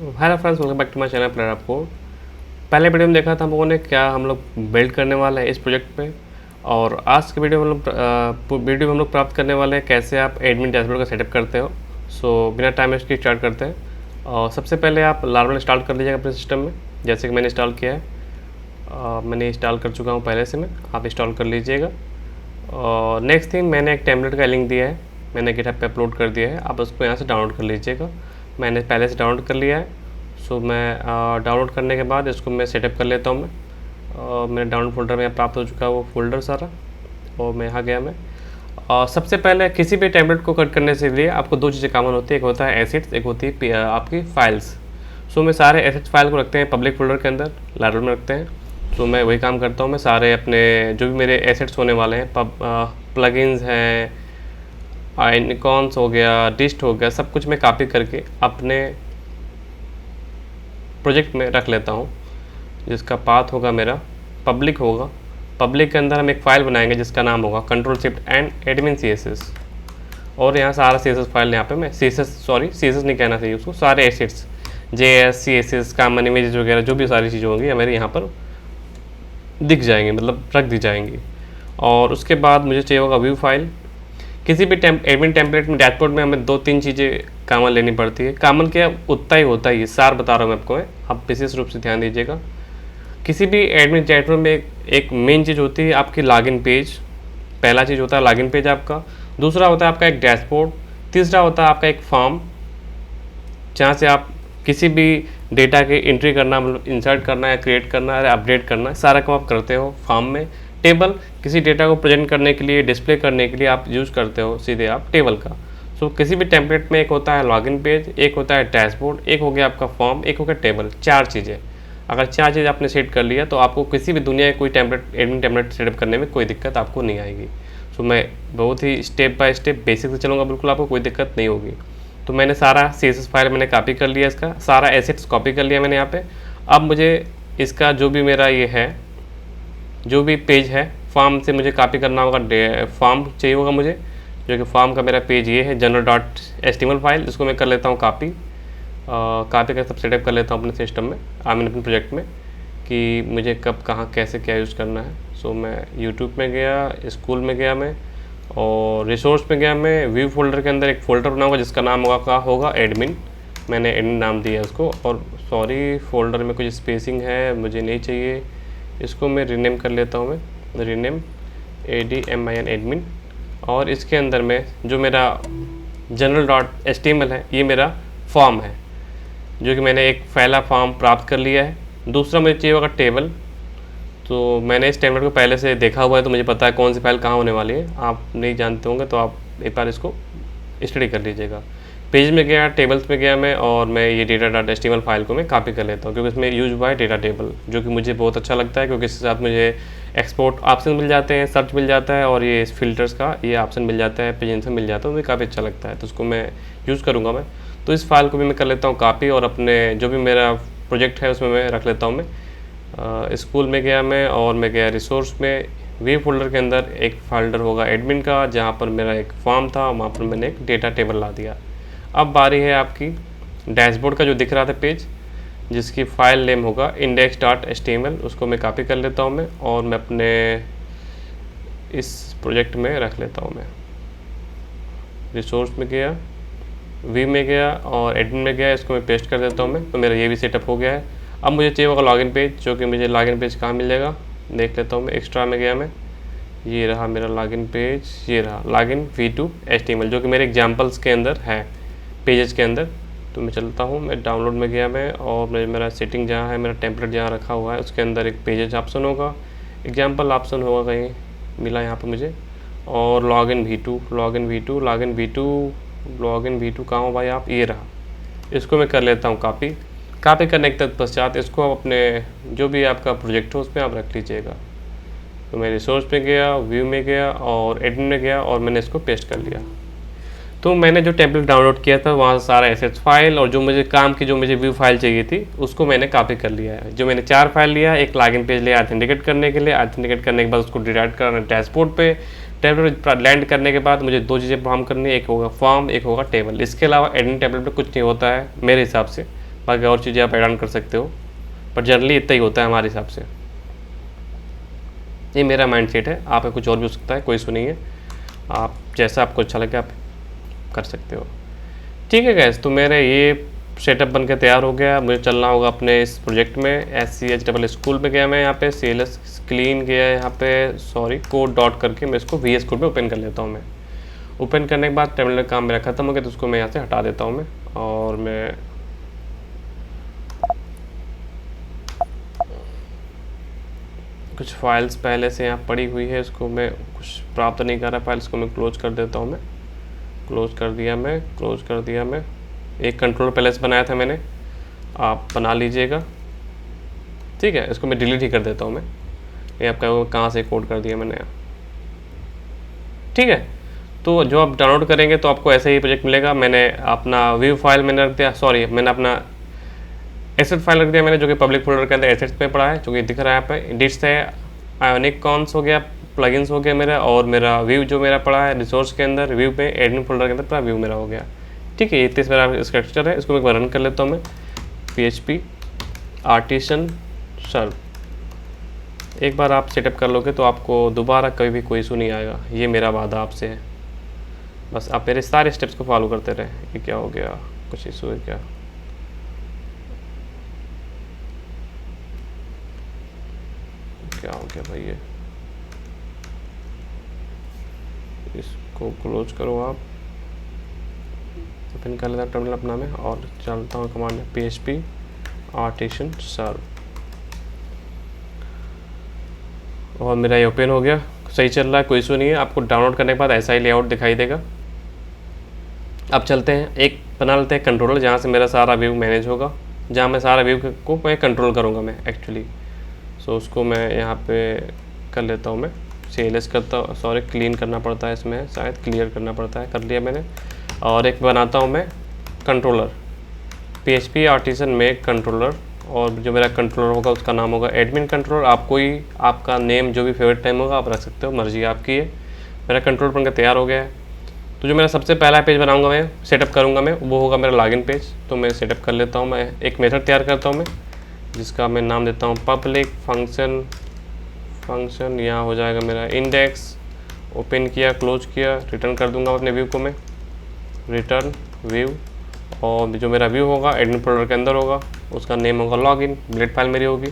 Hello friends, welcome back to my channel player आपको। पहले video में देखा था हम लोगों ने क्या हम लोग बिल्ड करने वाले हैं इस प्रोजेक्ट पे, और आज के वीडियो में हम लोग प्राप्त करने वाले हैं कैसे आप एडमिन डैशबोर्ड का सेटअप करते हो। सो बिना टाइम वेस्ट के स्टार्ट करते हैं। और सबसे पहले आप लार्वल इंस्टॉल कर लीजिएगा अपने सिस्टम में, जैसे कि मैंने इंस्टॉल किया है। मैंने इंस्टॉल कर चुका हूँ पहले से, मैं आप इंस्टॉल कर लीजिएगा। और नेक्स्ट थिंग, मैंने एक टेम्पलेट का लिंक दिया है, मैंने गिटहब पे अपलोड कर दिया है, आप उसको यहाँ से डाउनलोड कर लीजिएगा। मैंने पहले से डाउनलोड कर लिया है। सो मैं डाउनलोड करने के बाद इसको मैं सेटअप कर लेता हूँ। मेरे डाउनलोड फोल्डर में प्राप्त हो चुका है वो फोल्डर सारा, और मैं यहाँ गया मैं। और सबसे पहले किसी भी टेम्पलेट को कट करने से लिए आपको दो चीज़ें कॉमन होती है, एक होता है एसिड्स, एक होती है आपकी फाइल्स। सो मैं सारे एसिड्स फाइल को रखते हैं पब्लिक फोल्डर के अंदर, लार्वल में रखते हैं। तो मैं वही काम करता हूँ, मैं सारे अपने जो भी मेरे एसेट्स होने वाले हैं, प्लगइन्स हैं, आइकॉन्स हो गया, डिस्ट हो गया, सब कुछ मैं कॉपी करके अपने प्रोजेक्ट में रख लेता हूँ, जिसका पाथ होगा मेरा पब्लिक होगा। पब्लिक के अंदर हम एक फ़ाइल बनाएंगे जिसका नाम होगा Ctrl+Shift+N CSS। और यहाँ सारा CSS फाइल यहाँ पे मैं CSS नहीं कहना चाहिए उसको, सारे assets JS CSS common images वगैरह जो भी सारी चीज़ें होंगी मेरे यहाँ पर दिख जाएंगी, मतलब रख दी जाएंगी। और उसके बाद मुझे चाहिए होगा व्यू फाइल। किसी भी एडमिन टेम्पलेट में डैशबोर्ड में हमें दो तीन चीज़ें कॉमन लेनी पड़ती है। कॉमन क्या उतना ही होता है, ये सार बता रहा हूँ मैं आपको, आप विशेष रूप से ध्यान दीजिएगा। किसी भी एडमिन डैशबोर्ड में एक मेन चीज़ होती है आपकी लॉगिन पेज। पहला चीज़ होता है लॉगिन पेज आपका, दूसरा होता है आपका एक डैशबोर्ड, तीसरा होता है आपका एक फॉर्म, जहाँ से आप किसी भी डेटा के एंट्री करना, मतलब इंसर्ट करना या क्रिएट करना या अपडेट करना, सारा काम आप करते हो फॉर्म में। टेबल किसी डेटा को प्रेजेंट करने के लिए, डिस्प्ले करने के लिए आप यूज़ करते हो सीधे आप टेबल का। सो किसी भी टेम्पलेट में एक होता है लॉगिन पेज, एक होता है डैशबोर्ड, एक हो गया आपका फॉर्म, एक हो गया टेबल। चार चीज़ें, अगर चार चीज़ आपने सेट कर लिया तो आपको किसी भी दुनिया के कोई टेम्पलेट एडमिन टेम्पलेट सेटअप करने में कोई दिक्कत आपको नहीं आएगी। सो मैं बहुत ही स्टेप बाय स्टेप बेसिक से चलूँगा, बिल्कुल आपको कोई दिक्कत नहीं होगी। तो मैंने सारा CSS फाइल मैंने कॉपी कर लिया, इसका सारा एसेट्स कॉपी कर लिया मैंने यहाँ पे। अब मुझे इसका जो भी मेरा ये है, जो भी पेज है, फॉर्म से मुझे कॉपी करना होगा, फॉर्म चाहिए होगा मुझे, जो कि फॉर्म का मेरा पेज ये है general.html फाइल, इसको मैं कर लेता हूँ कॉपी। कॉपी का सब सेटअप कर लेता हूँ अपने सिस्टम में, मैंने अपने प्रोजेक्ट में, कि मुझे कब कहाँ कैसे क्या यूज़ करना है। सो मैं यूट्यूब में गया, स्कूल में गया मैं, और रिसोर्स में गया मैं। व्यू फोल्डर के अंदर एक फ़ोल्डर बनाऊंगा जिसका नाम होगा एडमिन, मैंने एडमिन नाम दिया उसको। और सॉरी, फोल्डर में कुछ स्पेसिंग है, मुझे नहीं चाहिए, इसको मैं रीनेम कर लेता हूँ, मैं रीनेम ADMIN एडमिन। और इसके अंदर में जो मेरा general.html है, ये मेरा फॉर्म है, जो कि मैंने एक पहला फॉर्म प्राप्त कर लिया है। दूसरा मुझे चाहिए होगा टेबल। तो मैंने इस टेम्पलेट को पहले से देखा हुआ है, तो मुझे पता है कौन सी फाइल कहाँ होने वाली है। आप नहीं जानते होंगे तो आप एक बार इसको स्टडी कर लीजिएगा। पेज में गया, टेबल्स में गया मैं, और मैं ये data.html फाइल को मैं कॉपी कर लेता हूँ, क्योंकि इसमें यूज हुआ है डेटा टेबल, जो कि मुझे बहुत अच्छा लगता है, क्योंकि इसके साथ मुझे एक्सपोर्ट ऑप्शन मिल जाते हैं, सर्च मिल जाता है, और ये फिल्टर्स का ये ऑप्शन मिल जाता है, प्रेजेंटेशन मिल जाता है, मुझे काफ़ी अच्छा लगता है, तो उसको मैं यूज़ करूँगा मैं। तो इस फाइल को भी मैं कर लेता हूँ कॉपी, और अपने जो भी मेरा प्रोजेक्ट है उसमें मैं रख लेता हूँ मैं। स्कूल में गया मैं, और मैं गया रिसोर्स में। वे फोल्डर के अंदर एक फोल्डर होगा एडमिन का, जहाँ पर मेरा एक फॉर्म था, वहाँ पर मैंने एक डेटा टेबल ला दिया। अब बारी है आपकी डैशबोर्ड का, जो दिख रहा था पेज, जिसकी फाइल नेम होगा index.html, उसको मैं कॉपी कर लेता हूँ मैं, और मैं अपने इस प्रोजेक्ट में रख लेता हूँ मैं। रिसोर्स में गया, वी में गया, और एडमिन में गया, इसको मैं पेस्ट कर देता हूँ मैं। तो मेरा ये भी सेटअप हो गया है। अब मुझे चाहिए होगा लॉगिन पेज, जो कि मुझे लॉगिन पेज कहाँ मिल जाएगा देख लेता हूँ मैं। एक्स्ट्रा में गया मैं, ये रहा मेरा लॉगिन पेज, ये रहा लॉगिन v2.html, जो कि मेरे एग्जाम्पल्स के अंदर है, पेजेस के अंदर। तो मैं चलता हूँ, मैं डाउनलोड में गया मैं, और मेरा सेटिंग जहाँ है, मेरा टेम्पलेट जहाँ रखा हुआ है, उसके अंदर एक पेजेस ऑप्शन होगा, एग्जाम्पल ऑप्शन होगा, कहीं मिला यहाँ पर मुझे, और लॉगिन v2 कहाँ हो भाई आप, ये रहा। इसको मैं कर लेता हूँ कॉपी करने के पश्चात इसको आप अपने जो भी आपका प्रोजेक्ट हो उसमें आप रख लीजिएगा। तो मैं रिसोर्स में गया, व्यू में गया, और एडमिन में गया, और मैंने इसको पेस्ट कर लिया। तो मैंने जो टेम्पलेट डाउनलोड किया था वहाँ सारा एसेट्स फाइल, और जो मुझे काम की जो मुझे व्यू फाइल चाहिए थी उसको मैंने कॉपी कर लिया है। जो मैंने चार फाइल लिया, एक लॉगिन पेज लिया ऑथेंटिकेट करने के लिए, ऑथेंटिकेट करने के बाद उसको डिलीट करना डैशबोर्ड पे, टेम्पलेट पर लैंड करने के बाद मुझे दो चीज़ें परफॉर्म करनी है, एक होगा फॉर्म, एक होगा टेबल। इसके अलावा एडमिन टेम्पलेट पे कुछ नहीं होता है मेरे हिसाब से, बाकी और चीज़ें आप ऐड ऑन कर सकते हो, पर जनरली इतना ही होता है हमारे हिसाब से। ये मेरा माइंडसेट है, आपका कुछ और भी हो सकता है, कोई इशू नहीं है, आप जैसा आपको अच्छा लगे आप कर सकते हो। ठीक है गैस, तो मेरा ये सेटअप बन के तैयार हो गया। मुझे चलना होगा अपने इस प्रोजेक्ट में। SCH स्कूल में गया मैं, यहाँ पे CLS क्लीन गया यहाँ पे, सॉरी कोड डॉट करके मैं इसको VS कोड में ओपन कर लेता हूँ। मैं ओपन करने के बाद टर्मिनल काम मेरा खत्म हो गया, तो उसको मैं यहाँ से हटा देता हूँ मैं, और मैं कुछ फाइल्स पहले से यहाँ पड़ी हुई है, इसको मैं कुछ प्राप्त नहीं कर रहा फाइल्स को, मैं क्लोज कर देता हूँ। मैं क्लोज कर दिया मैं। एक कंट्रोल पहले से बनाया था मैंने, आप बना लीजिएगा। ठीक है, इसको मैं डिलीट ही कर देता हूँ मैं। ये आपका कहाँ से कोड कर दिया मैंने। ठीक है, तो जो आप डाउनलोड करेंगे तो आपको ऐसे ही प्रोजेक्ट मिलेगा। मैंने अपना व्यू फाइल मैंने रख दिया, सॉरी मैंने अपना एसेट फाइल रख दिया मैंने, जो कि पब्लिक फोल्डर के अंदर एसेट्स में पड़ा है, जो कि दिख रहा है यहाँ पे। डिट्स है, आयोनिक कॉन्स हो गया, प्लगइन्स हो गया मेरा, और मेरा व्यू जो मेरा पड़ा है रिसोर्स के अंदर, व्यू पे एडमिन फोल्डर के अंदर पूरा व्यू मेरा हो गया। ठीक है, ये 30 मेरा स्ट्रक्चर है। इसको मैं रन कर लेता हूँ मैं, PHP आर्टिसन सर्व। एक बार आप सेटअप कर लोगे तो आपको दोबारा कभी भी कोई इशू नहीं आएगा, ये मेरा वादा आपसे है। बस आप मेरे सारे स्टेप्स को फॉलो करते रहे। ये क्या हो गया, कुछ इशू है क्या? क्या हो गया भाई? ये इसको क्लोज करो आप, ओपन कर लेता टर्मिनल अपना में, और चलता हूँ कमांड में PHP आर्टिसन सर्व, और मेरा ये ओपन हो गया, सही चल रहा है, कोई इशू नहीं है। आपको डाउनलोड करने के बाद ऐसा ही लेआउट दिखाई देगा। अब चलते हैं, एक बना लेते हैं कंट्रोलर, जहाँ से मेरा सारा व्यू मैनेज होगा, जहाँ मैं सारा व्यू को मैं कंट्रोल करूँगा मैं एक्चुअली। सो उसको मैं यहाँ पे कर लेता हूँ मैं, CLS करता हूँ, सॉरी क्लीन करना पड़ता है इसमें, शायद क्लियर करना पड़ता है, कर लिया मैंने। और एक बनाता हूँ मैं controller, PHP artisan make controller, और जो मेरा कंट्रोलर होगा उसका नाम होगा एडमिन कंट्रोलर। आप कोई आपका नेम जो भी फेवरेट टाइम होगा आप रख सकते हो, मर्जी आपकी है। मेरा कंट्रोलर बनकर तैयार हो गया है। तो जो मेरा सबसे पहला पेज बनाऊंगा मैं, सेटअप करूंगा मैं, वो होगा मेरा लॉगिन पेज। तो मैं सेटअप कर लेता हूँ, मैं एक मेथड तैयार करता हूँ मैं, जिसका मैं नाम देता हूँ पब्लिक फंक्शन यहाँ हो जाएगा मेरा इंडेक्स। ओपन किया, क्लोज किया, रिटर्न कर दूंगा अपने व्यू को मैं, रिटर्न व्यू। और जो मेरा व्यू होगा एडमिन फोल्डर के अंदर होगा, उसका नेम होगा लॉगिन, बुलेट फाइल मेरी होगी।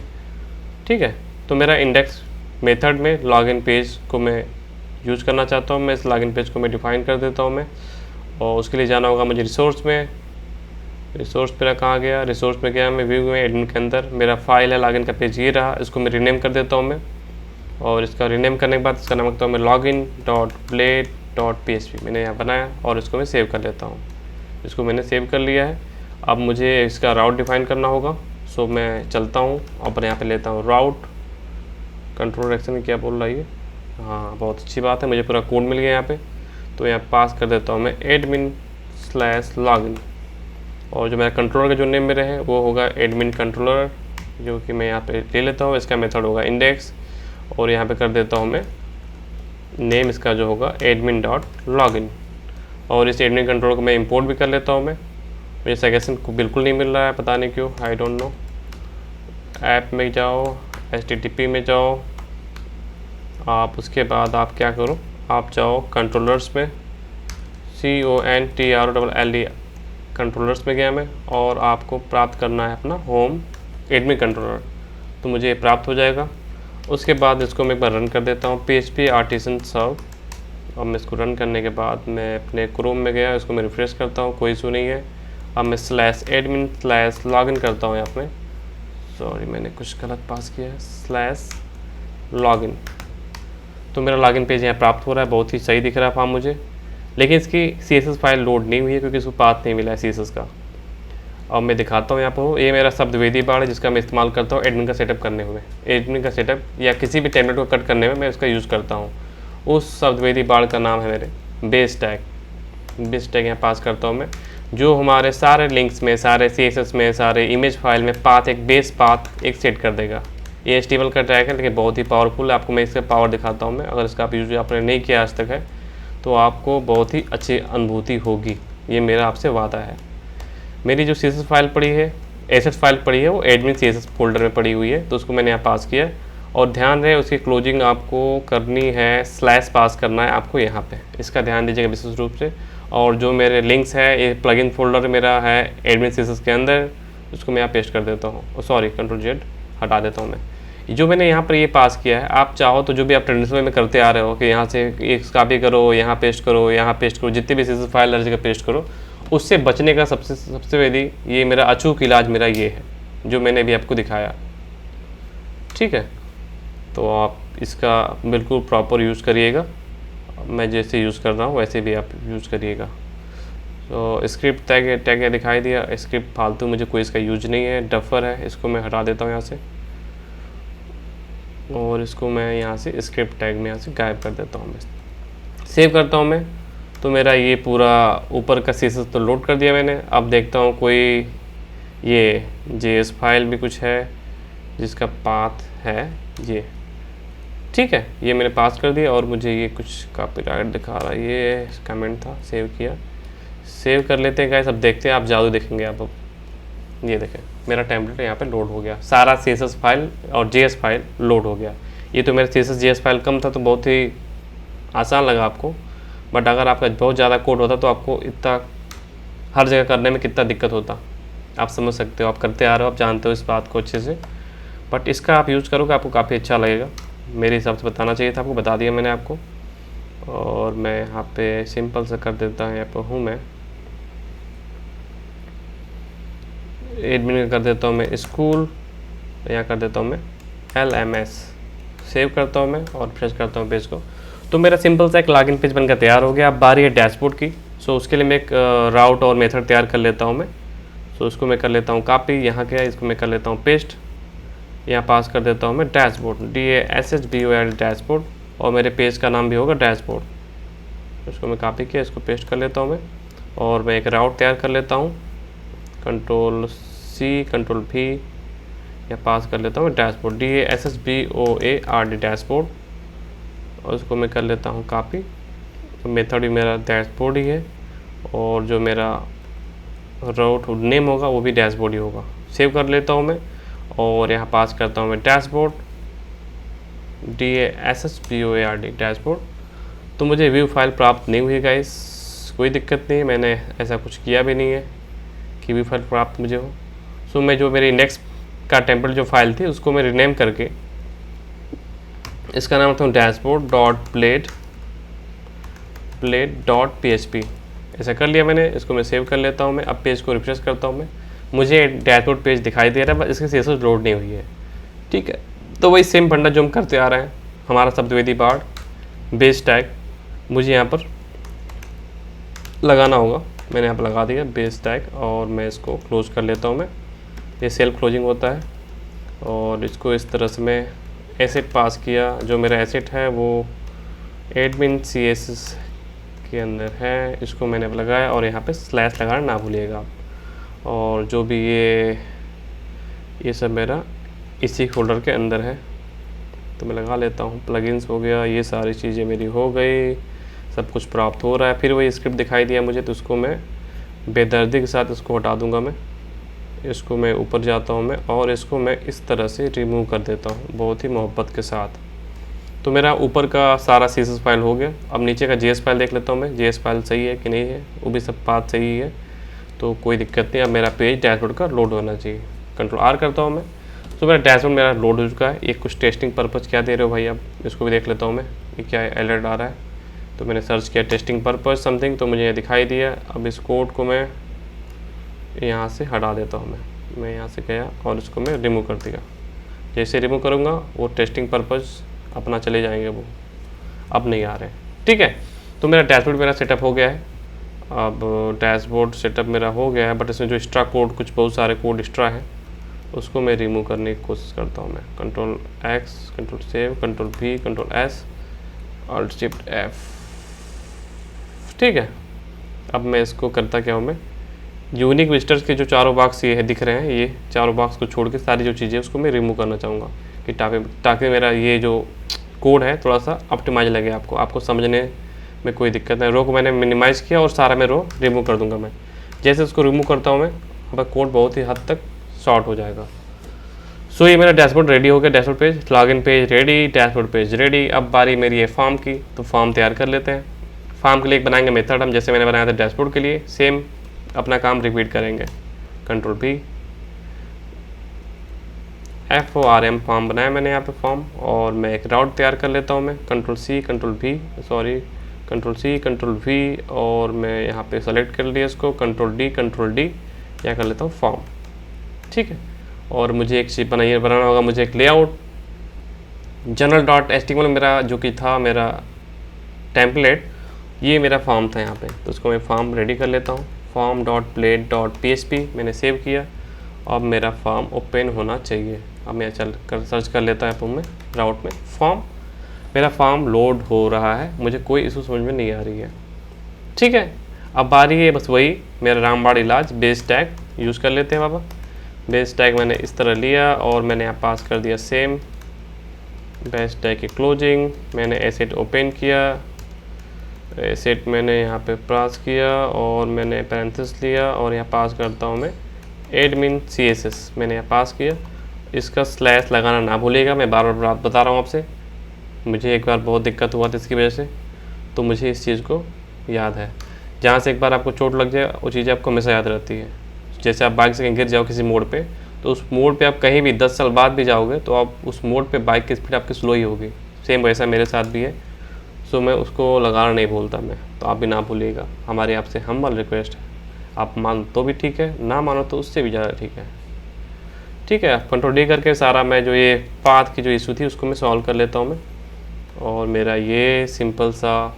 ठीक है, तो मेरा इंडेक्स मेथड में लॉगिन पेज को मैं यूज़ करना चाहता हूँ। मैं इस लॉगिन पेज को मैं डिफाइन कर देता हूँ मैं, और उसके लिए जाना होगा मुझे रिसोर्स में। रिसोर्स मेरा कहाँ गया, रिसोर्स में गया मैं व्यू में, एडमिन के अंदर मेरा फाइल है लॉगिन का पेज ये रहा। इसको मैं रीनेम कर देता हूँ मैं, और इसका रीनेम करने के बाद इसका नाम रखता हूँ मैं login.blade.php। मैंने यहाँ बनाया और इसको मैं सेव कर लेता हूँ। इसको मैंने सेव कर लिया है। अब मुझे इसका राउट डिफाइन करना होगा। सो मैं चलता हूँ और यहाँ पे लेता हूँ राउट, कंट्रोल एक्शन क्या बोल रहा है ये, हाँ बहुत अच्छी बात है, मुझे पूरा कोड मिल गया यहाँ पे। तो यहाँ पास कर देता हूँ मैं admin/login, और जो मेरा कंट्रोलर का जो नेम मेरे है वो होगा एडमिन कंट्रोलर, जो कि मैं यहाँ पे ले लेता हूँ। इसका मेथड होगा इंडेक्स, और यहाँ पे कर देता हूँ मैं नेम इसका जो होगा admin.login। और इस एडमिन कंट्रोलर को मैं इंपोर्ट भी कर लेता हूँ मैं। मुझे सजेशन को बिल्कुल नहीं मिल रहा है, पता नहीं क्यों, आई डोंट नो। ऐप में जाओ, HTTP में जाओ आप, उसके बाद आप क्या करो, आप जाओ कंट्रोलर्स में, CONTROLLE कंट्रोलर्स में गया मैं, और आपको प्राप्त करना है अपना होम एडमिन कंट्रोलर। तो मुझे ये प्राप्त हो जाएगा। उसके बाद इसको मैं एक बार रन कर देता हूँ, PHP आर्टिसन सर्व। अब मैं इसको रन करने के बाद मैं अपने क्रोम में गया, इसको मैं रिफ्रेश करता हूँ, कोई इशू नहीं है। अब मैं /admin/login करता हूँ यहाँ पे, सॉरी मैंने कुछ गलत पास किया है, /login। तो मेरा लॉगिन पेज यहाँ प्राप्त हो रहा है, बहुत ही सही दिख रहा है फॉर्म मुझे। लेकिन इसकी CSS फाइल लोड नहीं हुई है क्योंकि इसको पाथ नहीं मिला है CSS का। अब मैं दिखाता हूँ यहाँ पर, ये मेरा शब्दवेदी बाड़ है जिसका मैं इस्तेमाल करता हूँ एडमिन का सेटअप करने हुए, एडमिन का सेटअप या किसी भी टेम्पलेट को कट करने में मैं उसका यूज़ करता हूँ। उस शब्दवेदी बाड़ का नाम है मेरे बेस टैग यहाँ पास करता हूँ मैं, जो हमारे सारे लिंक्स में, सारे CSS में, सारे इमेज फाइल में पाथ, एक बेस पाथ एक सेट कर देगा। ये HTML का टैग है लेकिन बहुत ही पावरफुल है। आपको मैं इसका पावर दिखाता हूँ मैं, अगर इसका आप यूज आपने नहीं किया आज तक है तो आपको बहुत ही अच्छी अनुभूति होगी, ये मेरा आपसे वादा है। मेरी जो CSS फाइल पड़ी है एसेट फाइल पड़ी है वो एडमिन CSS फोल्डर में पड़ी हुई है, तो उसको मैंने यहाँ पास किया है। और ध्यान रहे उसकी क्लोजिंग आपको करनी है, स्लैश पास करना है आपको यहाँ पे, इसका ध्यान दीजिएगा विशेष रूप से। और जो मेरे लिंक्स है, ये प्लगइन फोल्डर मेरा है एडमिन CSS के अंदर, उसको मैं यहाँ पेस्ट कर देता हूँ। सॉरी, Ctrl+Z हटा देता हूँ मैं। जो मैंने यहाँ पर ये पास किया है, आप चाहो तो जो भी आप ट्रेडिशनल में करते आ रहे हो कि यहाँ से एक कॉपी करो, यहाँ पेस्ट करो, यहाँ पेस्ट करो, जितनी भी CSS फाइल हर जगह पेस्ट करो, उससे बचने का सबसे यदि ये मेरा अचूक इलाज मेरा ये है जो मैंने अभी आपको दिखाया। ठीक है, तो आप इसका बिल्कुल प्रॉपर यूज़ करिएगा, मैं जैसे यूज़ कर रहा हूँ वैसे भी आप यूज़ करिएगा। तो स्क्रिप्ट टैग दिखाई दिया, स्क्रिप्ट फालतू मुझे कोई इसका यूज नहीं है, डफर है, इसको मैं हटा देता हूँ यहाँ से, और इसको मैं यहाँ से स्क्रिप्ट टैग में यहाँ से गायब कर देता हूँ। मैं सेव करता हूँ मैं, तो मेरा ये पूरा ऊपर का CSS तो लोड कर दिया मैंने। अब देखता हूँ कोई ये JS फाइल भी कुछ है जिसका पाथ है ये, ठीक है, ये मैंने पास कर दिया। और मुझे ये कुछ कॉपीराइट दिखा रहा है, ये कमेंट था, सेव किया, सेव कर लेते हैं गाइस। अब देखते हैं, आप जादू देखेंगे आप। अब ये देखें मेरा टेम्पलेट यहाँ पे लोड हो गया, सारा CSS फाइल और JS फाइल लोड हो गया। ये तो मेरा CSS JS फाइल कम था तो बहुत ही आसान लगा आपको, बट अगर आपका बहुत ज़्यादा कोड होता तो आपको इतना हर जगह करने में कितना दिक्कत होता, आप समझ सकते हो। आप करते आ रहे हो, आप जानते हो इस बात को अच्छे से, बट इसका आप यूज़ करोगे आपको काफ़ी अच्छा लगेगा। मेरे हिसाब से बताना चाहिए था आपको, बता दिया मैंने आपको। और मैं यहाँ पे सिंपल से कर देता हूँ, यहाँ पर हूँ मैं, एडमिन कर देता हूँ मैं स्कूल, यहाँ कर देता हूँ मैं LMS, सेव करता हूँ मैं और फ्रेश करता हूँ पेज को। तो मेरा सिंपल सा एक लॉगिन पेज बनकर तैयार हो गया। अब बारी है डैशबोर्ड की। सो उसके लिए मैं एक राउट और मेथड तैयार कर लेता हूँ मैं। सो उसको मैं कर लेता हूँ कॉपी, यहाँ क्या है इसको मैं कर लेता हूँ पेस्ट, यहाँ पास कर देता हूँ मैं डैशबोर्ड, DASHBORD डैशबोर्ड, और मेरे पेज का नाम भी होगा डैशबोर्ड। इसको मैं कॉपी किया, इसको पेस्ट कर लेता हूँ मैं, और मैं एक राउट तैयार कर लेता हूँ, Ctrl+C Ctrl+V, या पास कर लेता हूँ डैशबोर्ड, DASHBOARD डैशबोर्ड, और उसको मैं कर लेता हूँ कॉपी। तो मेथड भी मेरा डैशबोर्ड ही है, और जो मेरा राउट नेम होगा वो भी डैशबोर्ड ही होगा। सेव कर लेता हूँ मैं, और यहाँ पास करता हूँ मैं डैशबोर्ड, DASHBOARD डैशबोर्ड। तो मुझे व्यू फाइल प्राप्त नहीं हुई गाइस, कोई दिक्कत नहीं है, मैंने ऐसा कुछ किया भी नहीं है कि व्यू फाइल प्राप्त मुझे हो। सो मैं जो मेरे इंडेक्स का टेम्पलेट जो फाइल थी उसको मैं रिनेम करके इसका नाम था dashboard.blade.php, ऐसा कर लिया मैंने। इसको मैं सेव कर लेता हूँ मैं। अब पेज को रिफ्रेश करता हूँ मैं, मुझे डैशबोर्ड पेज दिखाई दे रहा है, बस इसकी CSS लोड नहीं हुई है। ठीक है, तो वही सेम फंडा जो हम करते आ रहे हैं, हमारा शब्दवेदी बार्ड बेस टैग मुझे यहाँ पर लगाना होगा। मैंने यहाँ पर लगा दिया बेस टैग, और मैं इसको क्लोज कर लेता हूँ मैं, ये सेल्फ क्लोजिंग होता है। और इसको इस तरह से मैं एसेट पास किया, जो मेरा एसेट है वो एडमिन CSS के अंदर है, इसको मैंने अब लगाया, और यहाँ पे स्लैश लगाना ना भूलिएगा आप। और जो भी ये सब मेरा इसी फोल्डर के अंदर है, तो मैं लगा लेता हूँ। प्लगइन्स हो गया, ये सारी चीज़ें मेरी हो गई, सब कुछ प्राप्त हो रहा है। फिर वही स्क्रिप्ट दिखाई दिया मुझे, तो उसको मैं बेदर्दी के साथ इसको हटा दूंगा मैं। इसको मैं ऊपर जाता हूँ मैं, और इसको मैं इस तरह से रिमूव कर देता हूँ बहुत ही मोहब्बत के साथ। तो मेरा ऊपर का सारा CSS फाइल हो गया। अब नीचे का JS फाइल देख लेता हूँ मैं, JS फाइल सही है कि नहीं है, वो भी सब बात सही है, तो कोई दिक्कत नहीं। अब मेरा पेज डैशबोर्ड का लोड होना चाहिए। Ctrl+R करता हूँ मैं, तो मेरा डैशबोर्ड मेरा लोड हो चुका है। ये कुछ टेस्टिंग पर्पज़ क्या दे रहे हो भाई, अब इसको भी देख लेता हूँ मैं, ये क्या अलर्ट आ रहा है। तो मैंने सर्च किया टेस्टिंग पर्पज़ समथिंग, तो मुझे दिखाई दिया। अब इस कोड को मैं यहाँ से हटा देता हूँ मैं यहाँ से गया और इसको मैं रिमूव कर दिया। जैसे रिमूव करूँगा वो टेस्टिंग पर्पज़ अपना चले जाएंगे, वो अब नहीं आ रहे। ठीक है, तो मेरा डैशबोर्ड मेरा सेटअप हो गया है। अब डैशबोर्ड सेटअप मेरा हो गया है, बट इसमें जो एक्स्ट्रा कोड, कुछ बहुत सारे कोड एक्स्ट्रा हैं, उसको मैं रिमूव करने की कोशिश करता हूँ मैं। Ctrl+X Ctrl+सेव Ctrl+V Ctrl+S Alt+Shift+F। ठीक है, अब मैं इसको करता क्या हूँ, मैं यूनिक विजिटर्स के जो चारों बॉक्स ये है दिख रहे हैं, ये चारों बॉक्स को छोड़ के सारी जो चीज़ें उसको मैं रिमूव करना चाहूँगा कि ताकि मेरा ये जो कोड है थोड़ा सा ऑप्टिमाइज लगे आपको समझने में कोई दिक्कत नहीं। रो को मैंने मिनिमाइज़ किया और सारा मैं रो रिमूव कर दूंगा मैं। जैसे उसको रिमूव करता हूँ मैं, अब कोड बहुत ही हद तक सॉर्ट हो जाएगा। सो ये मेरा डैशबोर्ड रेडी हो गया, dashboard page, login page ready, dashboard page ready. अब बारी मेरी है फॉर्म की, तो फॉर्म तैयार कर लेते हैं। फॉर्म के लिए एक बनाएंगे मेथड हम, जैसे मैंने बनाया था डैशबोर्ड के लिए, सेम अपना काम रिपीट करेंगे। कंट्रोल P, FORM फॉर्म बनाया मैंने यहाँ पे फॉर्म, और मैं एक राउट तैयार कर लेता हूँ मैं, कंट्रोल C कंट्रोल V, और मैं यहाँ पे सेलेक्ट कर लिया इसको, कंट्रोल D यहाँ कर लेता हूँ फॉर्म। ठीक है, और मुझे एक चीज़ बनाना होगा, मुझे एक लेआउट general.html मेरा जो कि था मेरा टेम्पलेट, ये मेरा फॉर्म था यहाँ पे, तो उसको मैं फॉर्म रेडी कर लेता हूँ। form.plate.php मैंने सेव किया। अब मेरा फॉर्म ओपन होना चाहिए। अब मैं चल कर सर्च कर लेता है मैं राउट में फॉर्म, मेरा फॉर्म लोड हो रहा है, मुझे कोई इशू समझ में नहीं आ रही है। ठीक है, अब बारी है बस वही मेरा रामबाण इलाज बेस टैग यूज़ कर लेते हैं बाबा। बेस टैग मैंने इस तरह लिया और मैंने यहाँ पास कर दिया सेम बेस टैग की क्लोजिंग, मैंने एसेट ओपन किया, एसेट मैंने यहाँ पे पास किया और मैंने पैरेंथेसिस लिया और यहाँ पास करता हूँ मैं एडमिन CSS मैंने यहाँ पास किया। इसका स्लैश लगाना ना भूलिएगा, मैं बार बार बता रहा हूँ आपसे, मुझे एक बार बहुत दिक्कत हुआ था इसकी वजह से, तो मुझे इस चीज़ को याद है। जहाँ से एक बार आपको चोट लग जाए वो चीज़ें आपको हमेशा याद रहती है। जैसे आप बाइक से कहीं गिर जाओ किसी मोड़ पे, तो उस मोड़ पे आप कहीं भी 10 साल बाद भी जाओगे तो आप उस मोड़ पे बाइक की स्पीड आपकी स्लो ही होगी। सेम वैसा मेरे साथ भी है, सो मैं उसको लगाना नहीं भूलता मैं, तो आप भी ना भूलिएगा। हमारी आपसे हम्बल रिक्वेस्ट है, आप मान तो भी ठीक है, ना मानो तो उससे भी ज़्यादा ठीक है। ठीक है, कंट्रोल D करके सारा मैं जो ये पाथ की जो इशू थी उसको मैं सॉल्व कर लेता हूँ मैं, और मेरा ये सिंपल सा